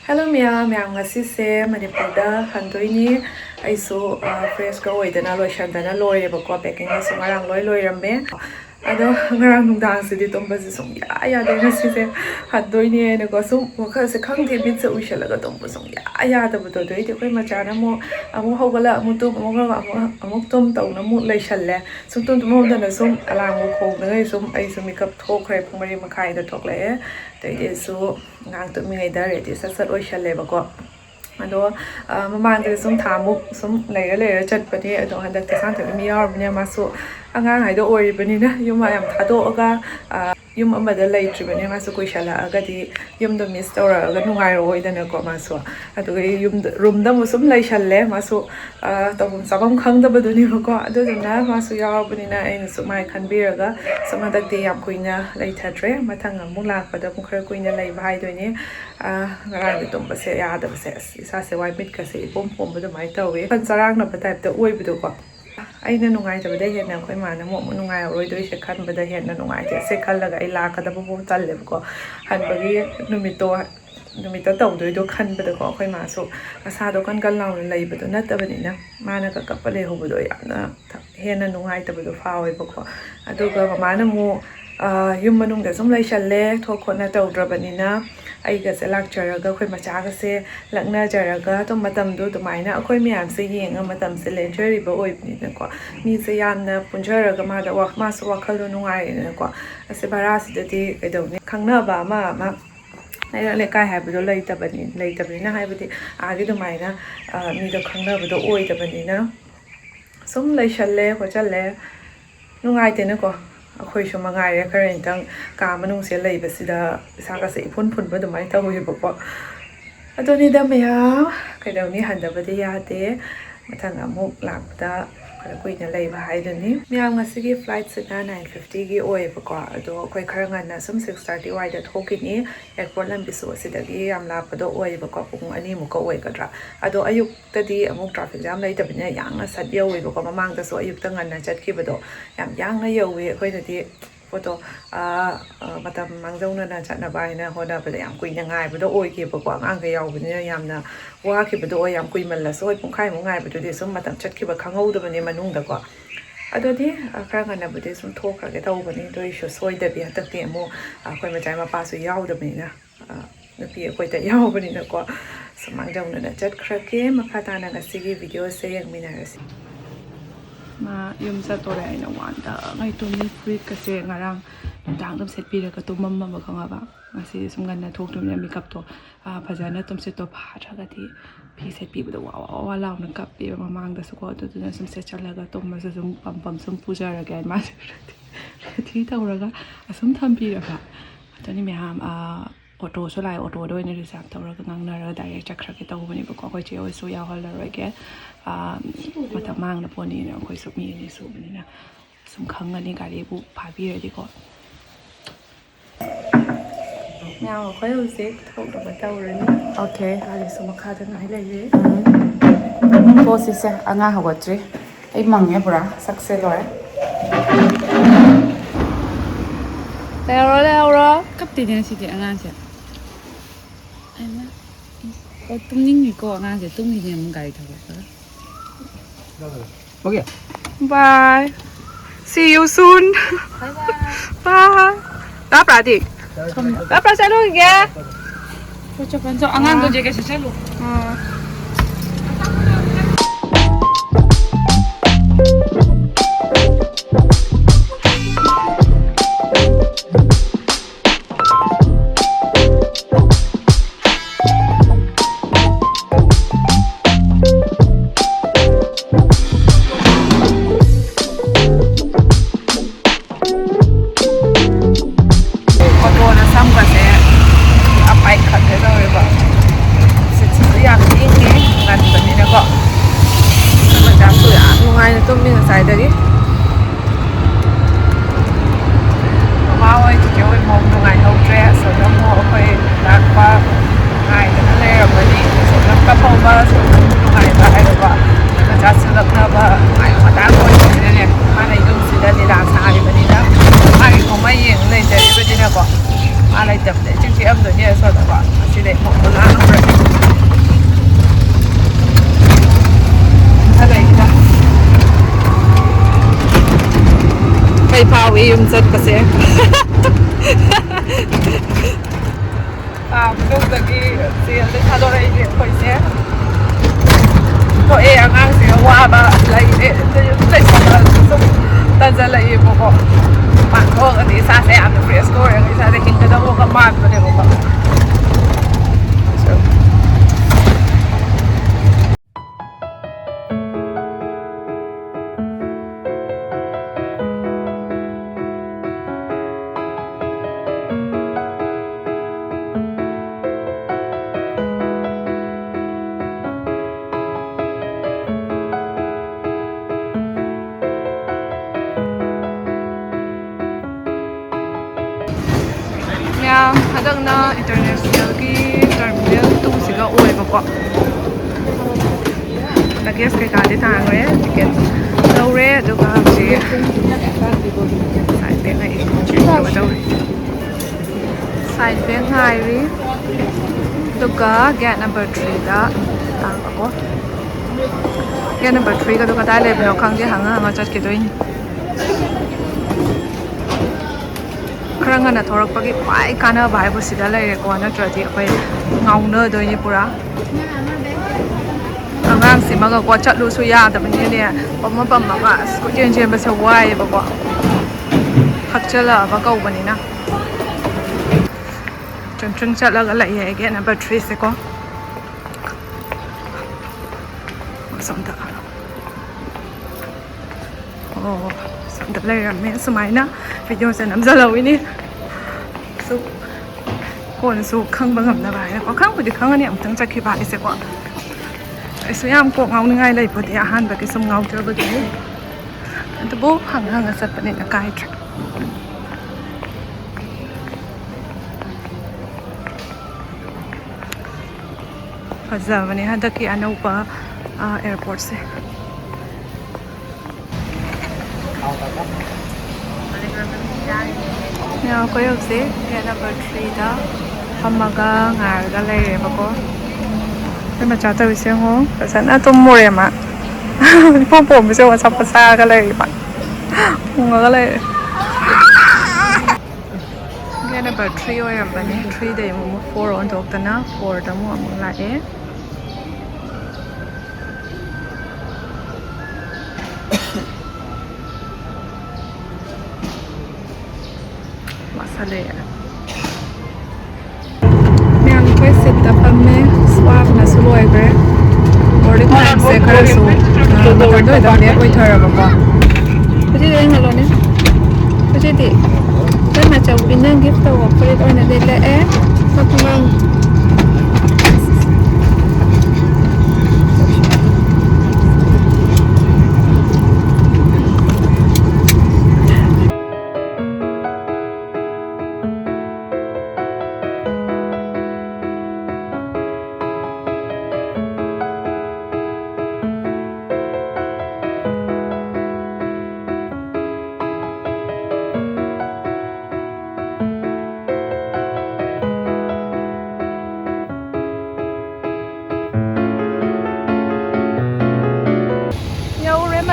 Hello ma'am, ngasi Manipur haiduni aisu fresh ka oidana loishandana loireba packing asu ngarang loiramme ado ngarang nungdang sidi tombasi sum ya de ngasi haiduni ne ko sum wakha se khangde bit se ushalaga tombu sum ya da budo doi de koi machana mo amu hogala amu tu amu tom tawna mu laishalle sum tum mo dana sum alang ko ngai sum aisu makeup thokre phumari makhai da thokle doi su ngang tu mi ngai da ready sat oishalle ba ko ado mamang sum thamuk sum leira chatpani ado handak ta sang thami yarbne masu angang haido oribani na yuma yam thado aga yum amada leitribani masu koishala agadi yum do miss tora aga nungai roidana ko masu ado yum room da musum leishalle masu tabum sabam khangdabaduni ko ado na masu yarbani na ain sumai khanbiraga samadak de yam kuina leithadre mathang amuk lakpada mukhar kuina lei bhai doine ngarang tumba se yada se isa se wai mit ka se pom badu mai tawe kan sarang na type da oibidu ko aina nungaitaba da henna khoi mana mo nungai roidoi se khanbada henna nungai se khallaga ai lakada bu talle ko hanbagi numita tawdoi do khanbada ko khoi ma so asa do kan law leibadu natabani na mana ka kapale hobudo yamna henna nungai tabadu fawe ko aduga mana mo yum manung da sum laishalle thokona tawdrabani na aiga se lakcharaga khoi machaga se lakna jaraga to matam do tumaina akhoi miyam se yenga matam se lenchari ba oibni na ko mi se yamna punjaraga ma da wa ma so wakhalu nungai na ko ase baras dati kaidoni khangna ba ma le kai habdo leitabani na haibadi agi tumaina mi do khangna ba do oidabani na sum laishalle ko challe nungai te na ko akhoi shu mangai khare intang ka manung se leibasida saka se phun ba dumai tawi ba adoni da meya kaidoni handabadi yate mathang amuk lakda kuina leiba haiduni miyam ngasigi flight sina 950 gi oi ba ko ado khoi khar ngana sum 630 wai da thokini airport lam bisu sidagi yam la pado oi ba ko pung ani mu ko oi kadra ado ayuk tadi amuk traffic jam leitabine yangna sat yawi ba ko mamang da so ayuk ta ngana chatki bado yangna yawi khoi dadi photo matam mangjauna na chatna bai na hoda ba yam kuina ngai bado oi ki ba ko ang ga yaw bine yamna wa ki bado yam kui mal la so pungkhai mu ngai bado de sum matam chatki ba khangau da bane manung da ko adodi khara ngana bade sum thokra ge taw bane doi sho soi da bi hatak te mo khoi ma chai ma pa su yaw da bane na nupi khoi ta yaw bane na ko samangjauna na chat khra ke makhata na ngasigi video se yang minarasi ma yum sa tore aina wanda ngai to ni free ka se ngarang dang dam set pira ka to mamma ba khanga ba ngasi sum ganna thok tum ya makeup to phajana tum se to pha thaga thi phi set pi ba wa law na kap pi mamang da su ko to na sum se chalaga to ma sum pam sum puja ra ga ma thi tawraga asum tham pi ra ba tani me ham auto so lai auto do ni reserve tawraga ngangna ra direct chakra ke taw bani ba ko ko che so ya hol ra ge matam mang na poni na khoi su mi ni su bani na sum khang ani gari bu pha bi ra di ko now khoi u se thok da ba taw ra ni okay ali sum kha da nai lai le to si se anga hawatri ai mangye pura sakse lore Leoro kapti din si di angan siya. Ana. O tumning ni ko angan siya tumning ni mong gari thawa. okay bye see you soon bye tap ra di tap ra sa lu ge So panso angan to je ke sa lu. Alay tập để chương trình âm rồi nha, sau đó gọi, xin để một lá ꯌꯨꯝ ꯆꯠꯄꯁꯦ ꯃꯅꯨꯡꯗꯒꯤ ꯖꯦꯜꯗ ꯊꯥꯗꯣꯔꯛꯏꯅꯦ ꯑꯩꯈꯣꯏꯁꯦ ꯊꯣꯛꯑꯦ ꯑꯉꯥꯡꯁꯤꯡ ꯋꯥꯕ ꯂꯩꯔꯦ ꯌꯨꯝ ꯂꯩꯁꯜꯂꯛꯑꯁꯨ ꯁꯨꯝ ꯇꯟꯖꯜꯂꯛꯑꯦꯕꯀꯣ ꯄꯥꯡꯊꯣꯛꯑꯒꯗꯤ ꯏꯁꯥꯁꯦ ꯌꯥꯝꯅ ꯐ꯭ꯔꯦꯁꯀ ꯑꯣꯏꯔꯒ ꯏꯁꯥꯁꯦ ꯍꯤꯡꯒꯗꯧꯕꯒ ꯃꯥꯟꯕꯅꯦꯕꯀꯣ ꯍꯟꯗꯛꯅ ꯏꯟꯇꯔꯅꯦꯁꯅꯦꯜꯒꯤ ꯇꯔꯃꯤꯅꯦꯜ 2ꯁꯤꯒ ꯑꯣꯏꯕꯀꯣ ꯂꯒꯦꯖ ꯀꯩꯀꯥꯗꯤ ꯊꯥꯡꯈ꯭ꯔꯦ ꯇꯤꯀꯦꯠ ꯂꯧꯔꯦ ꯑꯗꯨꯒ ꯍꯧꯖꯤꯛ ꯁꯥꯏꯠ ꯕꯦꯛ ꯇꯧꯔꯤ ꯁꯥꯏꯠ ꯕꯦꯛ ꯉꯥꯏꯔꯤ ꯑꯗꯨꯒ ꯒꯦꯠ ꯅꯝꯕꯔ 3ꯗ ꯂꯥꯛꯄꯀꯣ ꯒꯦꯠ ꯅꯝꯕꯔ 3ꯒꯗꯣ ꯀꯗꯥꯏ ꯂꯩꯕꯅꯣ ꯈꯪꯗꯦ ꯍꯪꯉ ꯆꯠꯈꯤꯗꯣꯏꯅꯤ ꯈꯔ ꯉꯟꯅ ꯊꯣꯔꯛꯄꯒꯤ ꯈ꯭ꯋꯥꯏ ꯀꯥꯟꯅꯕ ꯍꯥꯏꯕꯨ ꯁꯤꯗ ꯂꯩꯔꯦꯀꯣ ꯅꯠꯇ꯭ꯔꯗꯤ ꯑꯩꯈꯣꯏ ꯉꯥꯎꯅꯗꯣꯏꯅꯤ ꯄꯨꯔꯥ ꯑꯉꯥꯡꯁꯤꯃꯒꯀꯣ ꯆꯠꯂꯨꯁꯨ ꯌꯥꯗꯕꯅꯤꯅꯦ ꯄꯝꯃꯒ ꯑꯁ ꯀꯣꯏꯆꯦꯟ ꯆꯦꯟꯕꯁꯦ ꯋꯥꯏꯑꯦꯕꯀꯣ ꯍꯛꯆꯜꯂꯛꯑꯕ ꯀꯧꯕꯅꯤꯅ ꯆꯨꯝ ꯆꯠꯂꯒ ꯂꯩꯌꯦ ꯒꯦꯠ ꯅꯝꯕꯔ 3ꯁꯦꯀꯣ ꯁꯣꯝꯗ ꯁꯣꯝꯗ ꯂꯩꯔꯝꯃꯦ ꯁꯨꯃꯥꯏꯅ ꯚꯤꯗꯤꯑꯣꯁꯦ ꯅꯝꯁꯤꯜꯍꯧꯋꯤꯅꯤ ꯀꯣꯟꯅꯁꯨ ꯈꯪꯕ ꯉꯝꯅꯕ ꯍꯥꯏꯅꯀꯣ ꯈꯪꯕꯨꯗꯤ ꯈꯪꯉꯅꯤ ꯑꯃꯨꯛꯇꯪ ꯆꯠꯈꯤꯕ ꯍꯥꯏꯁꯦꯀꯣ ꯑꯩꯁꯨ ꯌꯥꯝ ꯀꯣꯛ ꯉꯥꯎꯅꯤꯡꯉꯥꯏ ꯂꯩꯕꯗꯤ ꯑꯍꯥꯟꯕꯒꯤ ꯁꯨꯝ ꯉꯥꯎꯖꯕꯗꯨꯅꯤ ꯑꯗꯨꯕꯨ ꯍꯪꯉ ꯆꯠꯄꯅꯤꯅ ꯀꯥꯏꯗ꯭ꯔꯦ ꯐꯖꯕꯅꯦ ꯍꯟꯗꯛꯀꯤ ꯑꯅꯧꯕ ꯑꯦꯌꯔꯄꯣꯔꯠꯁꯦ ꯑꯩꯈꯣꯏ ꯍꯧꯖꯤꯛ ꯒꯦꯠ ꯅꯝꯕꯔ 3ꯗ ꯐꯝꯃꯒ ꯉꯥꯏꯔꯒ ꯂꯩꯔꯦꯕꯀꯣ ꯑꯩꯈꯣꯏ ꯃꯆꯥ ꯇꯧꯔꯤꯁꯦ ꯌꯦꯡꯉꯣ ꯐꯖꯅ ꯇꯨꯝꯃꯨꯔꯦ ꯃꯥ ꯏꯄꯣꯝ ꯄꯣꯝꯕꯁꯦ ꯑꯆꯥꯄꯣꯠ ꯆꯥꯔꯒ ꯂꯩꯔꯤꯕ ꯎꯪꯉꯒ ꯂꯩꯔꯦ ꯒꯦꯠ ꯅꯝꯕꯔ 3 ꯑꯣꯏꯔꯝꯕꯅꯤ 3ꯗꯩ ꯑꯃꯨꯛ 4 ꯑꯣꯟꯊꯣꯛꯇꯅ 4ꯗ ꯑꯃꯨꯛ ꯂꯥꯛꯑꯦ ꯃꯌꯥꯝ ꯑꯩꯈꯣꯏ ꯁꯤꯠꯇ ꯐꯝꯃꯦ ꯁ꯭ꯋꯥꯕꯅꯁꯨ ꯂꯣꯏꯈ꯭ꯔꯦ ꯕꯣꯔꯗꯤꯡ ꯇꯥꯏꯝꯁꯦ ꯈꯔꯁꯨ ꯃꯊꯟꯗ ꯑꯣꯏꯅ ꯂꯦꯞ ꯑꯣꯏꯊꯔꯕꯀꯣ ꯍꯧꯖꯤꯛ ꯌꯦꯡꯍꯜꯂꯣꯅꯦ ꯍꯧꯖꯤꯛꯇꯤ ꯑꯩꯈꯣꯏ ꯃꯆꯧꯕꯤꯅ ꯒꯤꯐ ꯇꯧꯕ ꯐꯨꯔꯤꯠ ꯑꯣꯏꯅ ꯂꯤꯠꯂꯛꯑꯦ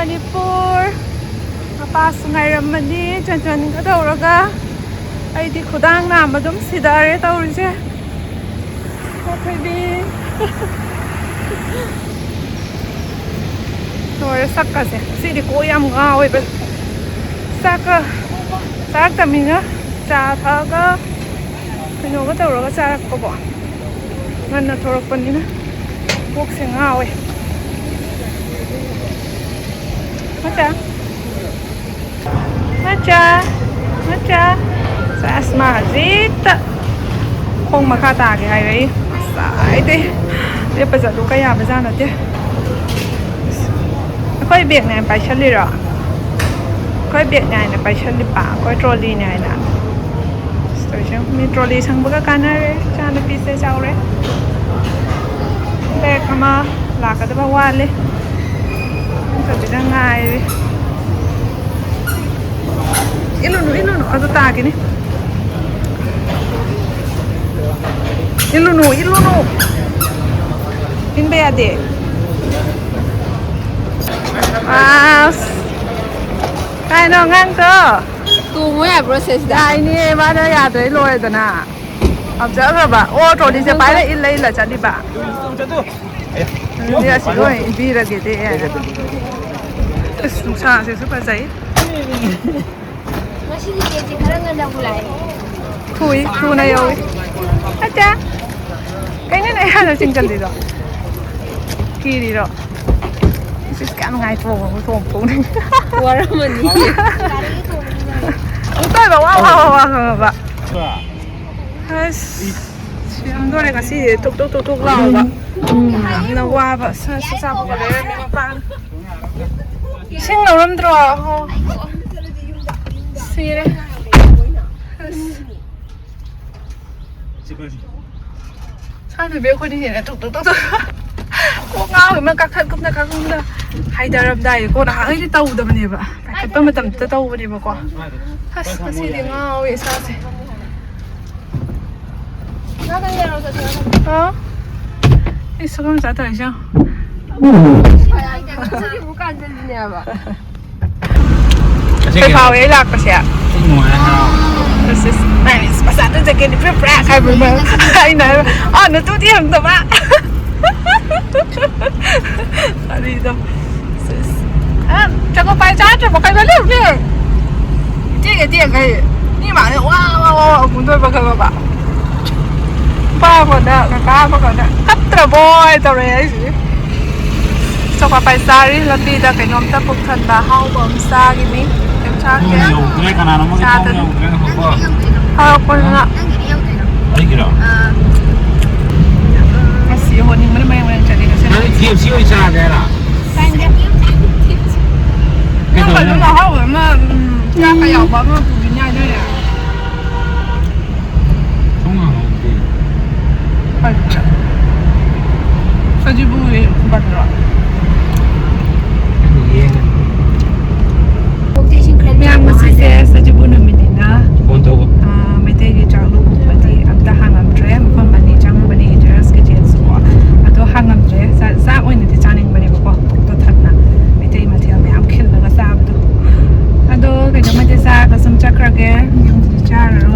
Manipur ꯃꯄꯥꯁꯨ ꯉꯥꯏꯔꯝꯃꯅꯤ ꯆꯟꯆꯟꯒ ꯇꯧꯔꯒ ꯑꯩꯗꯤ ꯈꯨꯗꯥꯡ ꯅꯥꯝꯕ ꯑꯗꯨꯝ ꯁꯤꯗꯔꯦ ꯇꯧꯔꯤꯁꯦ ꯑꯩꯈꯣꯏꯗꯤ ꯂꯣꯏꯔꯦ ꯁꯛꯀꯁꯦ ꯁꯤꯗꯤ ꯀꯣ ꯌꯥꯝ ꯉꯥꯎꯋꯦꯕ ꯆꯥꯛꯀ ꯆꯥꯔꯛꯇꯕꯅꯤꯅ ꯆꯥ ꯊꯛꯑꯒ ꯀꯩꯅꯣꯒ ꯇꯧꯔꯒ ꯆꯥꯔꯛꯄꯀꯣ ꯉꯟꯅ ꯊꯣꯔꯛꯄꯅꯤꯅ ꯀꯣꯛꯁꯦ ꯉꯥꯎꯋꯦ ꯃꯆꯥ ꯆꯥꯁꯃꯥ ꯍꯧꯖꯤꯛꯇ ꯈꯣꯡ ꯃꯈꯥ ꯇꯥꯒꯦ ꯍꯥꯏꯔꯛꯏ ꯉꯁꯥꯏꯗꯩ ꯂꯦꯞꯄ ꯆꯠꯂꯨ ꯌꯥꯕꯖꯥꯠ ꯅꯠꯇꯦ ꯑꯩꯈꯣꯏ ꯕꯦꯒꯅꯦ ꯍꯥꯏꯅ ꯄꯥꯏꯁꯜꯂꯤꯔꯣ ꯑꯩꯈꯣꯏ ꯕꯦꯒꯅꯦ ꯍꯥꯏꯅ ꯄꯥꯏꯁꯜꯂꯤꯕ ꯑꯩꯈꯣꯏ ꯇ꯭ꯔꯣꯂꯤꯅꯦ ꯍꯥꯏꯅ ꯃꯤ ꯇ꯭ꯔꯣꯂꯤ ꯁꯪꯕꯒ ꯀꯥꯟꯅꯔꯦ ꯏꯆꯥ ꯅꯨꯄꯤꯁꯦ ꯆꯥꯎꯔꯦ ꯕꯦꯒ ꯑꯃ ꯂꯥꯛꯀꯗꯕ ꯋꯥꯠꯂꯤ ꯁꯤꯗ ꯉꯥꯏꯔꯤ 이리로 아주 딱이네 일로 인베야 돼 아, kain nong ngang cơ ꯇꯣꯡꯉꯣ ꯌꯥꯕ꯭ꯔꯣ ꯁꯤꯁꯤꯗ ꯌꯥꯏꯅꯦ ꯃꯥꯅ ꯌꯥꯗ꯭ꯔꯦ ꯂꯣꯏꯔꯦꯗꯅ ꯍꯥꯞꯆꯈ꯭ꯔꯕ ꯑꯣ ꯇ꯭ꯔꯣꯂꯤꯁꯦ ꯄꯥꯏꯔ ꯏꯜꯂ ꯆꯠꯂꯤꯕ ꯑꯗꯨꯗꯤ ꯑꯁꯤ ꯂꯣꯏ ꯏꯟꯕꯤꯔꯒꯦꯗꯤ ꯑꯁ ꯅꯨꯡꯁꯥꯁꯤꯁꯨ ꯐꯖꯩ ꯉꯁꯤꯗꯤ ꯀꯦꯛꯁꯦ ꯈꯔ ꯉꯟꯅꯕꯨ ꯂꯥꯛꯑꯦ ꯊꯨꯅ ꯌꯧꯋꯤ ꯑꯠꯇꯦ ꯀꯩꯅꯣꯅꯦ ꯍꯥꯟꯅ ꯆꯤꯡꯁꯤꯜꯂꯤꯗꯣ ꯀꯤꯔꯤꯔꯣ ꯁꯤꯁ ꯀꯌꯥ ꯅꯨꯡꯉꯥꯏ ꯊꯣꯡꯅꯤ ꯋꯥꯔꯝꯃꯅꯤ ꯑꯃꯨꯛꯇꯣꯏꯕ ꯋꯥ ꯈꯪꯉꯕ ꯑꯁ ꯌꯥꯝꯗꯣꯔꯦ ꯉꯁꯤꯗꯤ ꯇꯨꯛ ꯂꯥꯎꯕ ꯌꯥꯝꯅ ꯋꯥꯕ ꯆꯥꯕꯒ ꯂꯩꯔꯝꯃꯤ ꯃꯄꯥꯟ ꯏꯁꯤꯡ ꯂꯧꯔꯝꯗ꯭ꯔꯣ ꯁꯤꯔꯦ ꯁꯥꯟꯅꯕꯤ ꯑꯩꯈꯣꯏꯅ ꯍꯦꯟꯅ ꯇꯨꯛ ꯀꯣꯛ ꯉꯥꯎꯋꯦ ꯀꯥꯈꯠꯀꯨꯝꯅ ꯍꯥꯏꯊꯔꯝꯗꯥꯏꯗꯀꯣ ꯅꯍꯥꯟꯈꯩꯗꯤ ꯇꯧꯗꯕꯅꯦꯕ ꯄꯥꯏꯈꯠꯄ ꯃꯇꯝꯗ ꯇꯧꯕꯅꯦꯕꯀꯣ ꯑꯁ ꯉꯁꯤꯗꯤ ꯉꯥꯎꯋꯦ ꯏꯁꯥꯁꯦ ꯏꯁ ꯁꯒꯣꯜ ꯆꯥꯊꯔꯤꯁꯦ ꯑꯩꯈꯣꯏ ꯐꯥꯎꯋꯦ ꯑꯩ ꯂꯥꯛꯄꯁꯦ ꯄꯩꯁꯥꯗ ꯖꯦꯀꯦꯠ ꯄ꯭ꯔꯦꯛ ꯍꯥꯏꯕ ꯑꯩꯅ ꯍꯥꯏꯕ ꯅꯇꯨꯗꯤ ꯍꯪꯗꯕ ꯑꯗꯨꯗꯣ 저거 빨리 짜줘 뭐 빨리 빨리 빨리 这个店可以立马就哇不对吧看吧바보다 바보다 깝더라보이 저래야지 저거 빨리 쌀이 람비다 그놈다 폭탄다 하우범 싸기니 괜찮게 그래 가나는 뭐 짜든 하우범나 아이기라 아씨 호닝 뭐는 저리가 아니 뒤에 시오 있잖아 내라 cái phần nó là hậu mà ra cái dọc bấm mà cũng nhai đây à 통화 어디 맞죠 사진 보면 맞더라 그냥 맛있게 사진 보는 미니나 본다고 메테기 장로 부디 앞다 항암드레 뭐 많이 장만이 드레스 게 제일 좋아 아도 항암드레 사 오이는데 자는 거니 뭐 또 탔나 메테기 마티아 매암 킬러가 싸도 아도 그냥 맞지 싸가 좀 착하게 좀 잘로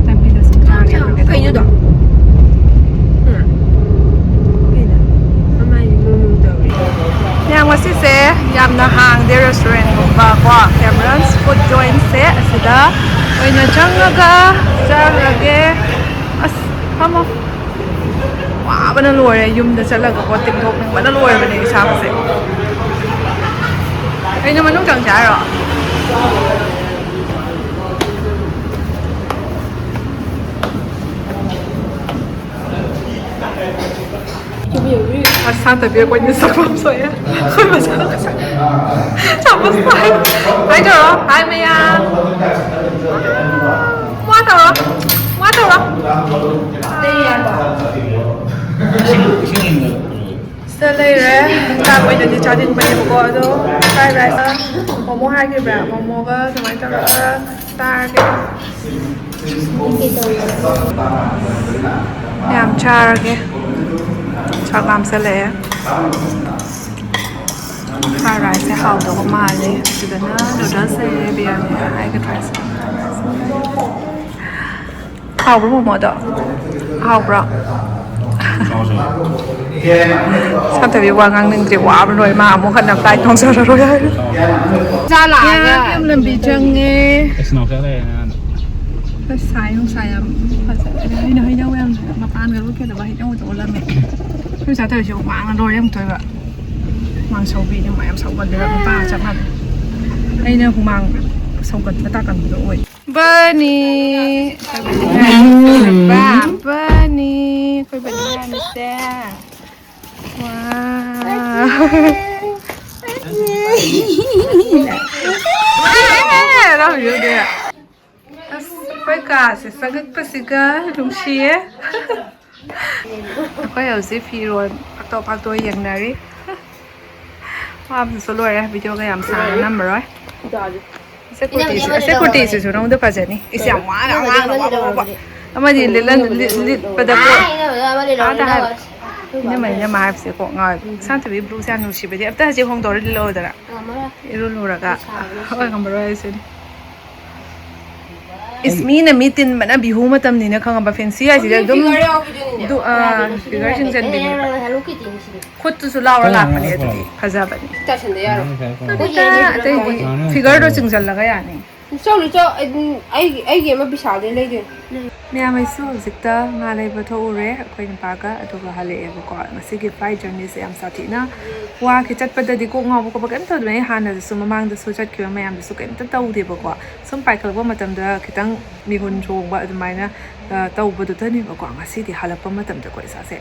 담비도 좀 잘게 그렇게 그이유도 yang masise yamna hang de restaurant gumba kwa Cameron's food joint se asida oina changaga charage as hamo wa bana loire yumda chalaga ko tiktok nang bana loire bane isa se aina manung chang cha ro Santa别关你什么水呀？会不会差不多？还着了？还没呀？挖到了？挖到了？对呀。Sơ lê rẻ, ta bây giờ đi cho đến bây giờ có đâu, phải vậy sao? Momo hai cái bạc, momo cái tụi mình cho nó ta cái, làm cha cái. Chọn làm sơ lệ fried rice hào đồ mà đi từ đó đồ đó sẽ bị hai cái rice hào với một món đó hào bro sao tại vì qua ngang nên chỉ quá rồi mà muốn khẩn nằm tay không sao rồi ra lại nha em làm bị chân nghe 스노우 세레 cái xài không xài à hơi hơi nhau em mà pan cái lúc kia là bay nhau chỗ là mẹ cứ giá thời chiều mạng rồi em thôi vậy mang sầu vị nhưng mà em sầu gần được ba trăm năm đây nè cũng mang sầu gần người ta cần rồi Bernie ba Bernie coi bệnh nhân này xe wow đâu hiểu được phải cả sẽ sang cái pasiga đúng xí có hiểu gì phi rồi bắt tôi hiện này hoa mình số lôi ra video cái làm sáng năm rồi security sự nó được phải gì nè cái xẻng quá đã mà gì lên bây giờ nhưng mà sẽ có ngồi sang từ blue sang nụ xí bây giờ ta chỉ không đổi đi lâu rồi đó đi luôn rồi cả ôi không rồi xin Ismina mitin mana bihu matam ni na khanga ba fancy ai sida dum du figure sing jan bi Hello Kitty ni sidi. khut tu su laura la pani ati phaja bani Station da yaro. figure do sing jan laga ya ni So ni so ai game bisal de lei de. Mea mai su zikta nga lai ba tho ure akhoi ni paga aduga hale e ko ngasi gi flight journey se am sathina wa ki chat pada di ko nga ko ba kan to mai hana su mamang da su chat ki ma yam su kan ta tau de ba ko sum pai khal ba matam da kitang mi hun chong ba adumai na tau ba du ta ni ba ko ngasi di halapa matam da ko isa se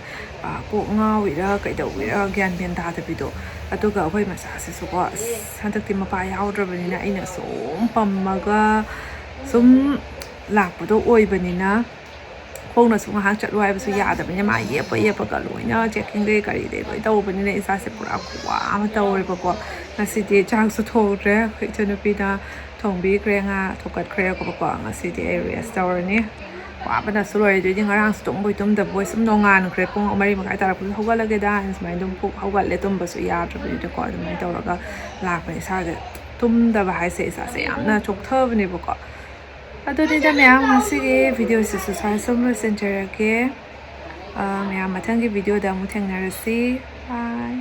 ko nga wi ra kai da wi ra gyan ben da ta bi do aduga akhoi ma sa se su ko santak ti ma pa yaw dra ba ni na ina so pammaga sum lakpado oibanina khongna su ngahak chatlu haibasu yadabanya ma yepa ga loina checking de kari de loi tawbanina isa se pura khwa ma tawre ba ko ngasi de chang su thore khitanu pi da thongbi krenga thokat khre ko ba ngasi de area store ni wa bana su loi de ngarang su tong boi tum da boi sum nongan khre pung amari ma kai tar pu hogalage da ins mai dum pu hogal le tum ba su ya tra bi de ko da mai tawraga lakpa isa ge tum da ba hai se isa se amna chok thobni ba ko अदुनी दा ma'am मसिगे video से सुसार समलो centre के ma'am मथंगी video दा मु थेंगनारसी bye